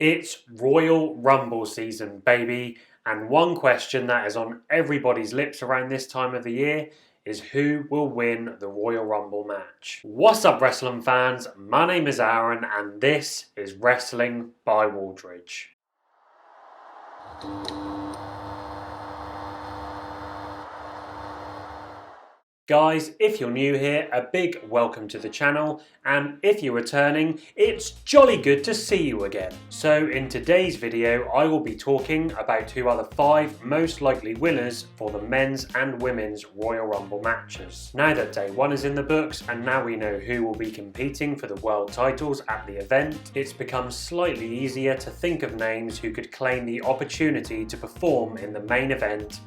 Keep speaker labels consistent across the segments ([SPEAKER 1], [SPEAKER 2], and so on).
[SPEAKER 1] It's Royal Rumble season, baby, and one question that is on everybody's lips around this time of the year is who will win the Royal Rumble match. What's up, wrestling fans? My name is Aaron, and this is Wrestling by Wooldridge. Guys, if you're new here, a big welcome to the channel, and if you're returning, it's jolly good to see you again. So in today's video, I will be talking about who are the 5 most likely winners for the men's and women's Royal Rumble matches. Now that day 1 is in the books, and now we know who will be competing for the world titles at the event, it's become slightly easier to think of names who could claim the opportunity to perform in the main event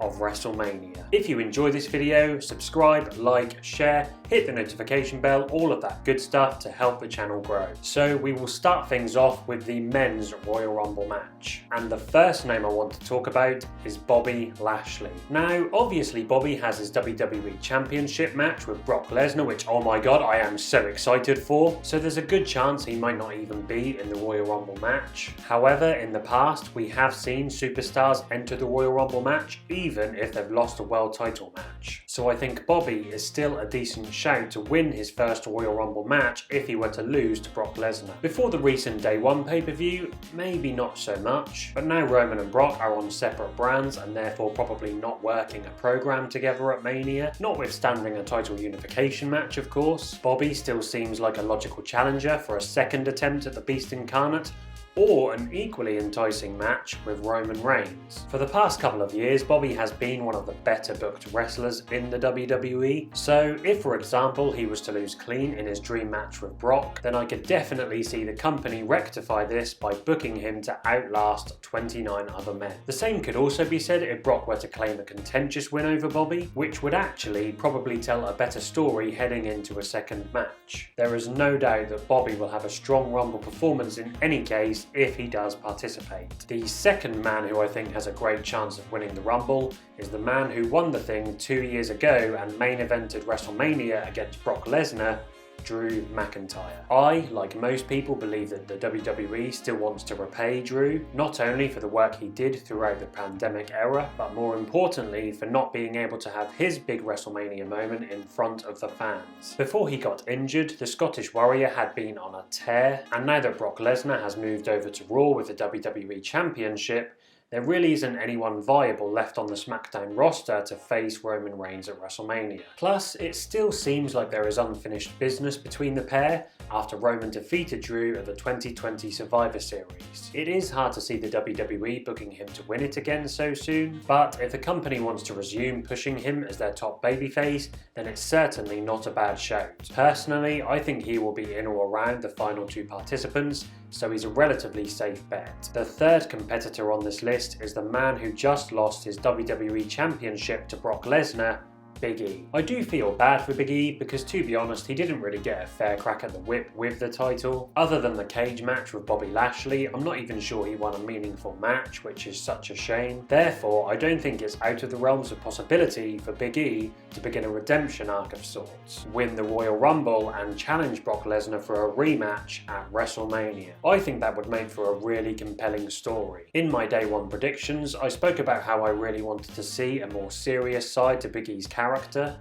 [SPEAKER 1] of WrestleMania. If you enjoy this video, subscribe, like, share, hit the notification bell, all of that good stuff to help the channel grow. So we will start things off with the men's Royal Rumble match. And the first name I want to talk about is Bobby Lashley. Now, obviously Bobby has his WWE Championship match with Brock Lesnar, which, oh my god, I am so excited for. So there's a good chance he might not even be in the Royal Rumble match. However, in the past, we have seen superstars enter the Royal Rumble match, even if they've lost a world title match. So I think Bobby is still a decent shout to win his first Royal Rumble match if he were to lose to Brock Lesnar. Before the recent Day 1 pay-per-view, maybe not so much, but now Roman and Brock are on separate brands and therefore probably not working a program together at Mania, notwithstanding a title unification match of course. Bobby still seems like a logical challenger for a second attempt at the Beast Incarnate, or an equally enticing match with Roman Reigns. For the past couple of years, Bobby has been one of the better booked wrestlers in the WWE, so if for example he was to lose clean in his dream match with Brock, then I could definitely see the company rectify this by booking him to outlast 29 other men. The same could also be said if Brock were to claim a contentious win over Bobby, which would actually probably tell a better story heading into a second match. There is no doubt that Bobby will have a strong Rumble performance in any case if he does participate. The second man who I think has a great chance of winning the Rumble is the man who won the thing 2 years ago and main evented WrestleMania against Brock Lesnar, Drew McIntyre. I, like most people, believe that the WWE still wants to repay Drew, not only for the work he did throughout the pandemic era, but more importantly for not being able to have his big WrestleMania moment in front of the fans. Before he got injured, the Scottish Warrior had been on a tear, and now that Brock Lesnar has moved over to Raw with the WWE Championship, there really isn't anyone viable left on the SmackDown roster to face Roman Reigns at WrestleMania. Plus, it still seems like there is unfinished business between the pair after Roman defeated Drew at the 2020 Survivor Series. It is hard to see the WWE booking him to win it again so soon, but if the company wants to resume pushing him as their top babyface, then it's certainly not a bad shout. Personally, I think he will be in or around the final 2 participants, so he's a relatively safe bet. The third competitor on this list is the man who just lost his WWE Championship to Brock Lesnar, Big E. I do feel bad for Big E because, to be honest, he didn't really get a fair crack at the whip with the title. Other than the cage match with Bobby Lashley, I'm not even sure he won a meaningful match, which is such a shame. Therefore, I don't think it's out of the realms of possibility for Big E to begin a redemption arc of sorts, win the Royal Rumble and challenge Brock Lesnar for a rematch at WrestleMania. I think that would make for a really compelling story. In my Day 1 predictions, I spoke about how I really wanted to see a more serious side to Big E's character,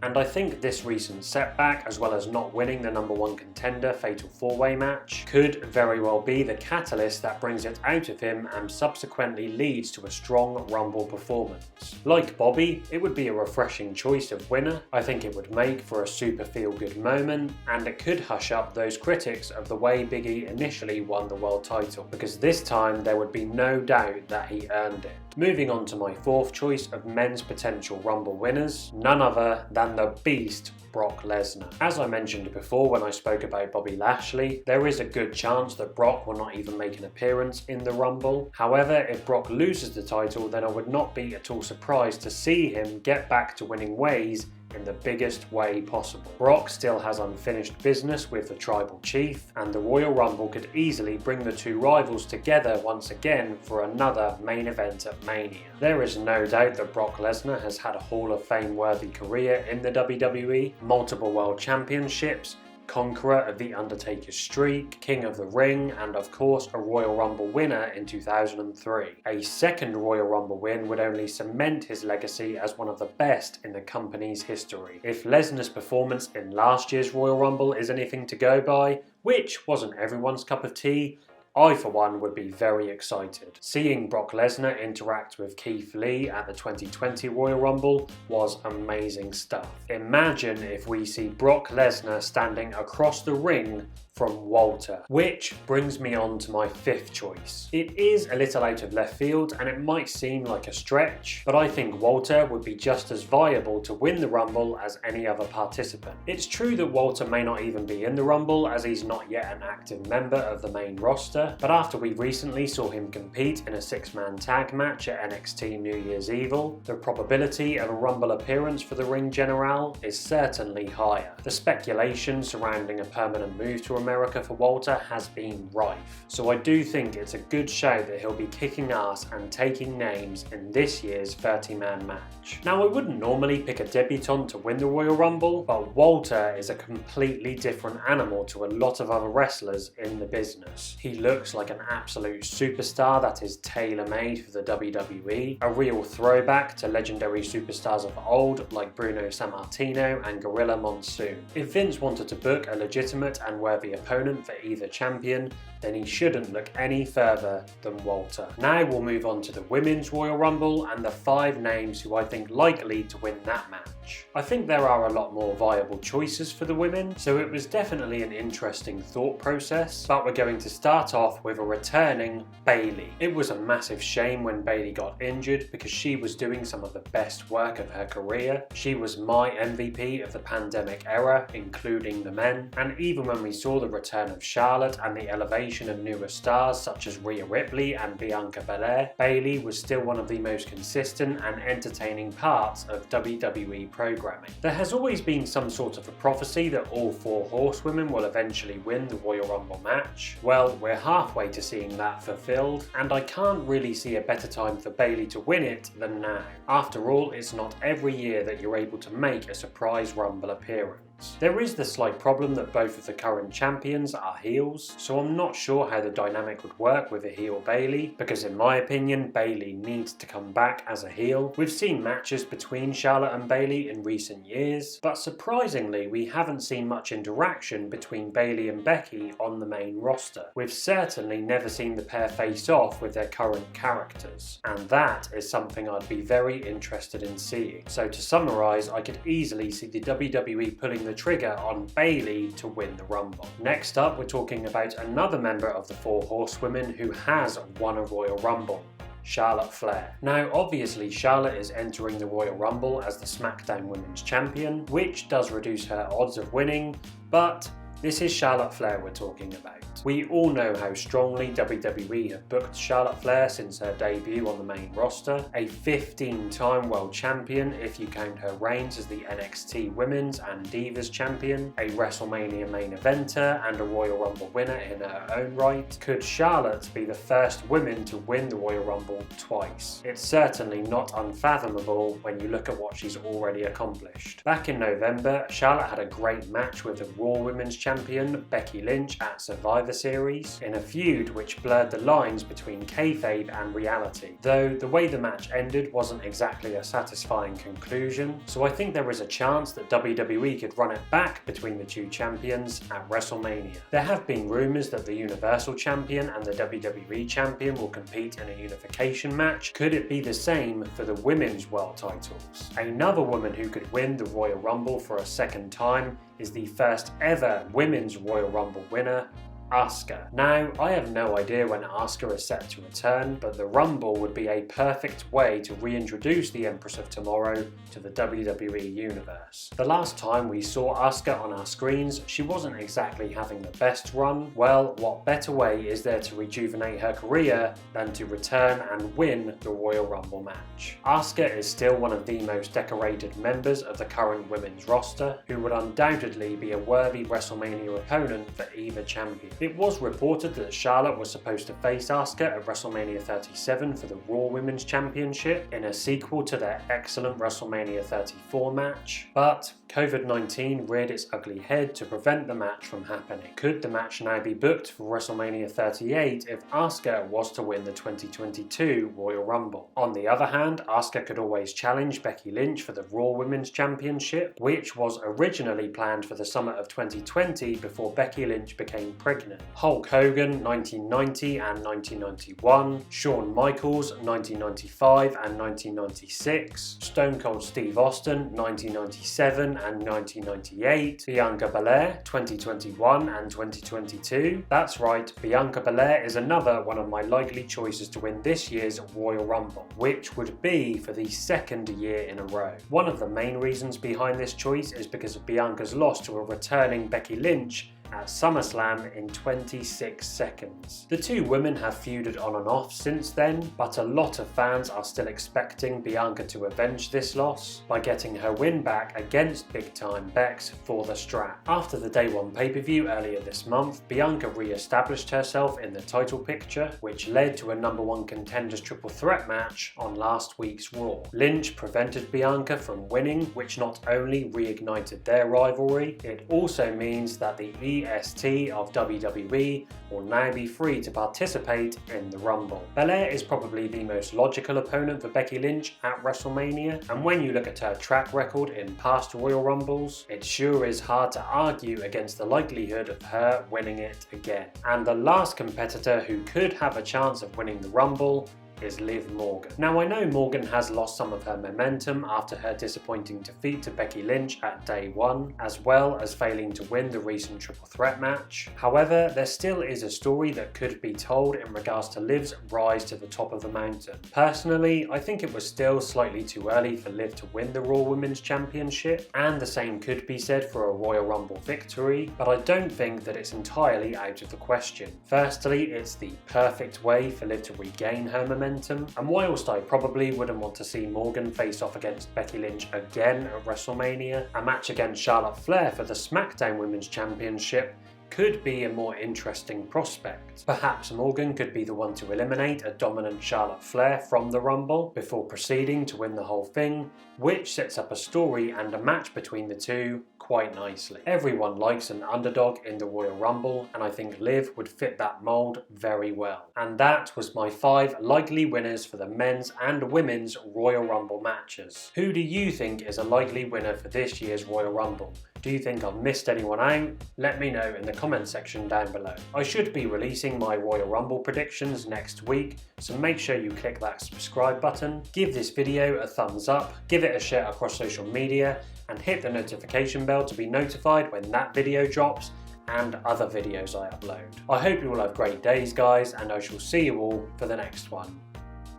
[SPEAKER 1] and I think this recent setback, as well as not winning the #1 contender Fatal 4-Way match, could very well be the catalyst that brings it out of him and subsequently leads to a strong Rumble performance. Like Bobby, it would be a refreshing choice of winner. I think it would make for a super feel-good moment, and it could hush up those critics of the way Big E initially won the world title, because this time there would be no doubt that he earned it. Moving on to my 4th choice of men's potential Rumble winners, none other than the Beast, Brock Lesnar. As I mentioned before when I spoke about Bobby Lashley, there is a good chance that Brock will not even make an appearance in the Rumble. However, if Brock loses the title, then I would not be at all surprised to see him get back to winning ways in the biggest way possible. Brock still has unfinished business with the Tribal Chief, and the Royal Rumble could easily bring the 2 rivals together once again for another main event at Mania. There is no doubt that Brock Lesnar has had a Hall of Fame worthy career in the WWE, multiple world championships, conqueror of The Undertaker's streak, King of the Ring, and of course a Royal Rumble winner in 2003. A second Royal Rumble win would only cement his legacy as one of the best in the company's history. If Lesnar's performance in last year's Royal Rumble is anything to go by, which wasn't everyone's cup of tea, I for one would be very excited. Seeing Brock Lesnar interact with Keith Lee at the 2020 Royal Rumble was amazing stuff. Imagine if we see Brock Lesnar standing across the ring from Walter. Which brings me on to my fifth choice. It is a little out of left field and it might seem like a stretch, but I think Walter would be just as viable to win the Rumble as any other participant. It's true that Walter may not even be in the Rumble as he's not yet an active member of the main roster, but after we recently saw him compete in a 6-man tag match at NXT New Year's Evil, the probability of a Rumble appearance for the Ring General is certainly higher. The speculation surrounding a permanent move to America for Walter has been rife, so I do think it's a good show that he'll be kicking ass and taking names in this year's 30-man match. Now, I wouldn't normally pick a debutant to win the Royal Rumble, but Walter is a completely different animal to a lot of other wrestlers in the business. He looks like an absolute superstar that is tailor-made for the WWE, a real throwback to legendary superstars of old like Bruno Sammartino and Gorilla Monsoon. If Vince wanted to book a legitimate and worthy opponent for either champion, then he shouldn't look any further than Walter. Now we'll move on to the Women's Royal Rumble and the 5 names who I think likely to win that match. I think there are a lot more viable choices for the women, so it was definitely an interesting thought process, but we're going to start off with a returning Bayley. It was a massive shame when Bayley got injured because she was doing some of the best work of her career. She was my MVP of the pandemic era, including the men, and even when we saw the return of Charlotte and the elevation of newer stars such as Rhea Ripley and Bianca Belair, Bayley was still one of the most consistent and entertaining parts of WWE programming. There has always been some sort of a prophecy that all 4 horsewomen will eventually win the Royal Rumble match. Well, we're halfway to seeing that fulfilled, and I can't really see a better time for Bayley to win it than now. After all, it's not every year that you're able to make a surprise Rumble appearance. There is the slight problem that both of the current champions are heels, so I'm not sure how the dynamic would work with a heel Bayley, because in my opinion, Bayley needs to come back as a heel. We've seen matches between Charlotte and Bayley in recent years, but surprisingly, we haven't seen much interaction between Bayley and Becky on the main roster. We've certainly never seen the pair face off with their current characters, and that is something I'd be very interested in seeing. So to summarise, I could easily see the WWE pulling the trigger on Bayley to win the Rumble. Next up, we're talking about another member of the 4 horsewomen who has won a Royal Rumble. Charlotte Flair. Now obviously Charlotte is entering the Royal Rumble as the SmackDown Women's Champion, which does reduce her odds of winning, but this is Charlotte Flair we're talking about. We all know how strongly WWE have booked Charlotte Flair since her debut on the main roster, a 15-time world champion if you count her reigns as the NXT Women's and Divas Champion, a WrestleMania main eventer and a Royal Rumble winner in her own right. Could Charlotte be the first woman to win the Royal Rumble twice? It's certainly not unfathomable when you look at what she's already accomplished. Back in November, Charlotte had a great match with the Raw Women's Champion Becky Lynch at Survivor Series in a feud which blurred the lines between kayfabe and reality, though the way the match ended wasn't exactly a satisfying conclusion, so I think there is a chance that WWE could run it back between the 2 champions at WrestleMania. There have been rumours that the Universal Champion and the WWE Champion will compete in a unification match. Could it be the same for the women's world titles? Another woman who could win the Royal Rumble for a second time is the first ever Women's Royal Rumble winner, Asuka. Now, I have no idea when Asuka is set to return, but the Rumble would be a perfect way to reintroduce the Empress of Tomorrow to the WWE Universe. The last time we saw Asuka on our screens, she wasn't exactly having the best run. Well, what better way is there to rejuvenate her career than to return and win the Royal Rumble match? Asuka is still one of the most decorated members of the current women's roster, who would undoubtedly be a worthy WrestleMania opponent for either champion. It was reported that Charlotte was supposed to face Asuka at WrestleMania 37 for the Raw Women's Championship in a sequel to their excellent WrestleMania 34 match, but COVID-19 reared its ugly head to prevent the match from happening. Could the match now be booked for WrestleMania 38 if Asuka was to win the 2022 Royal Rumble? On the other hand, Asuka could always challenge Becky Lynch for the Raw Women's Championship, which was originally planned for the summer of 2020 before Becky Lynch became pregnant. Hulk Hogan 1990 and 1991, Shawn Michaels 1995 and 1996, Stone Cold Steve Austin 1997 and 1998, Bianca Belair 2021 and 2022. That's right, Bianca Belair is another one of my likely choices to win this year's Royal Rumble, which would be for the second year in a row. One of the main reasons behind this choice is because of Bianca's loss to a returning Becky Lynch at SummerSlam in 26 seconds. The two women have feuded on and off since then, but a lot of fans are still expecting Bianca to avenge this loss by getting her win back against Big Time Bex for the strap. After the Day 1 pay-per-view earlier this month, Bianca re-established herself in the title picture, which led to a #1 contenders triple threat match on last week's Raw. Lynch prevented Bianca from winning, which not only reignited their rivalry, it also means that the EST of WWE will now be free to participate in the Rumble. Belair is probably the most logical opponent for Becky Lynch at WrestleMania, and when you look at her track record in past Royal Rumbles, it sure is hard to argue against the likelihood of her winning it again. And the last competitor who could have a chance of winning the Rumble is Liv Morgan. Now, I know Morgan has lost some of her momentum after her disappointing defeat to Becky Lynch at Day 1, as well as failing to win the recent triple threat match. However, there still is a story that could be told in regards to Liv's rise to the top of the mountain. Personally, I think it was still slightly too early for Liv to win the Raw Women's Championship, and the same could be said for a Royal Rumble victory, but I don't think that it's entirely out of the question. Firstly, it's the perfect way for Liv to regain her momentum, and whilst I probably wouldn't want to see Morgan face off against Becky Lynch again at WrestleMania, a match against Charlotte Flair for the SmackDown Women's Championship could be a more interesting prospect. Perhaps Morgan could be the one to eliminate a dominant Charlotte Flair from the Rumble before proceeding to win the whole thing, which sets up a story and a match between the two quite nicely. Everyone likes an underdog in the Royal Rumble, and I think Liv would fit that mold very well. And that was my 5 likely winners for the men's and women's Royal Rumble matches. Who do you think is a likely winner for this year's Royal Rumble? Do you think I've missed anyone out? Let me know in the comment section down below. I should be releasing my Royal Rumble predictions next week, so make sure you click that subscribe button, give this video a thumbs up, give it a share across social media, and hit the notification bell to be notified when that video drops and other videos I upload. I hope you all have great days, guys, and I shall see you all for the next one.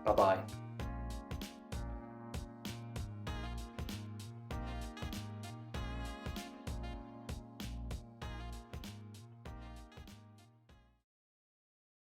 [SPEAKER 1] Bye bye.